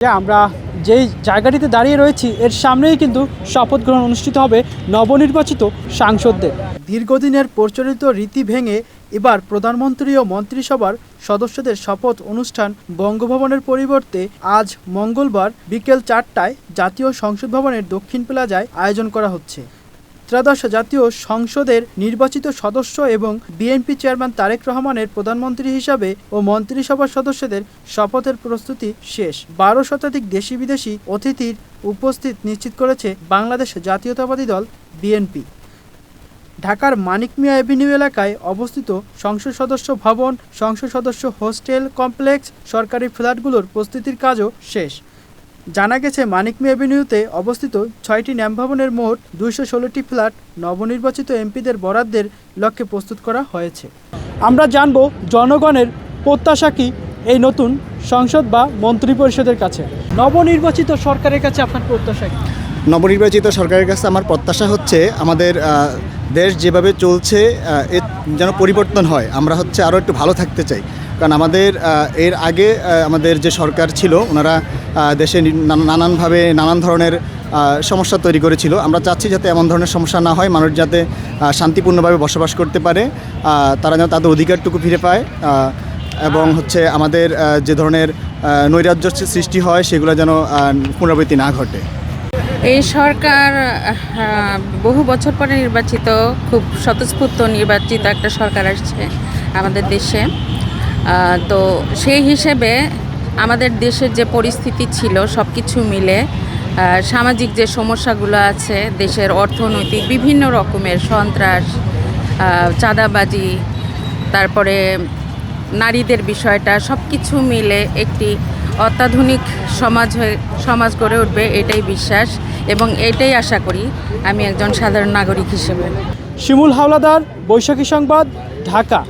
আমরা যেই জায়গাটিতে দাঁড়িয়ে রয়েছি এর সামনেই কিন্তু শপথ গ্রহণ অনুষ্ঠিত হবে নবনির্বাচিত সাংসদদের। দীর্ঘদিনের প্রচলিত রীতি ভেঙে এবার প্রধানমন্ত্রী ও মন্ত্রিসভার সদস্যদের শপথ অনুষ্ঠান বঙ্গভবনের পরিবর্তে আজ মঙ্গলবার বিকেল 4টায় জাতীয় সংসদ ভবনের দক্ষিণ প্লাজায় আয়োজন করা হচ্ছে। ত্রয়োদশ জাতীয় সংসদের নির্বাচিত সদস্য এবং বিএনপি চেয়ারম্যান তারেক রহমানের প্রধানমন্ত্রী হিসাবে ও মন্ত্রিসভার সদস্যদের শপথের প্রস্তুতি শেষ। 12 শতাধিক দেশি বিদেশি অতিথির উপস্থিত নিশ্চিত করেছে বাংলাদেশ জাতীয়তাবাদী দল বিএনপি। ঢাকার মানিক মিয়া এভিনিউ এলাকায় অবস্থিত সংসদ সদস্য ভবন, সংসদ সদস্য হোস্টেল কমপ্লেক্স, সরকারি ফ্ল্যাটগুলোর প্রস্তুতির কাজও শেষ। জানা গেছে মানিক মিয়া এভিনিউতে অবস্থিত 6টি ন্যাম ভবনের মোট 216টি ফ্ল্যাট নবনির্বাচিত এমপিদের বরাদ্দের লক্ষ্যে প্রস্তুত করা হয়েছে। আমরা জানব জনগণের প্রত্যাশা কি এই নতুন সংসদ বা মন্ত্রী পরিষদের কাছে। নবনির্বাচিত সরকারের কাছে আপনার প্রত্যাশা কি? নবনির্বাচিত সরকারের কাছে আমার প্রত্যাশা হচ্ছে আমাদের দেশ যেভাবে চলছে এর যেন পরিবর্তন হয়। আমরা আরও একটু ভালো থাকতে চাই, কারণ আমাদের এর আগে আমাদের যে সরকার ছিল ওনারা দেশে নানানভাবে নানান ধরনের সমস্যা তৈরি করেছিল। আমরা চাচ্ছি যাতে এমন ধরনের সমস্যা না হয়, মানুষ যাতে শান্তিপূর্ণভাবে বসবাস করতে পারে, তারা যেন তাদের অধিকারটুকু ফিরে পায় এবং আমাদের যে ধরনের নৈরাজ্য সৃষ্টি হয় সেগুলো যেন পুনরাবৃত্তি না ঘটে। এই সরকার বহু বছর পরে নির্বাচিত, খুব স্বতঃস্ফূর্ত নির্বাচিত একটা সরকার আসছে আমাদের দেশে। তো সেই হিসেবে আমাদের দেশের যে পরিস্থিতি ছিল সব কিছু মিলে সামাজিক যে সমস্যাগুলো আছে, দেশের অর্থনৈতিক বিভিন্ন রকমের সন্ত্রাস, চাঁদাবাজি, তারপরে নারীদের বিষয়টা, সব কিছু মিলে একটি অত্যাধুনিক সমাজ গড়ে উঠবে, এটাই বিশ্বাস এবং এটাই আশা করি আমি একজন সাধারণ নাগরিক হিসেবে। শিমুল হাওলাদার, বৈশাখী সংবাদ, ঢাকা।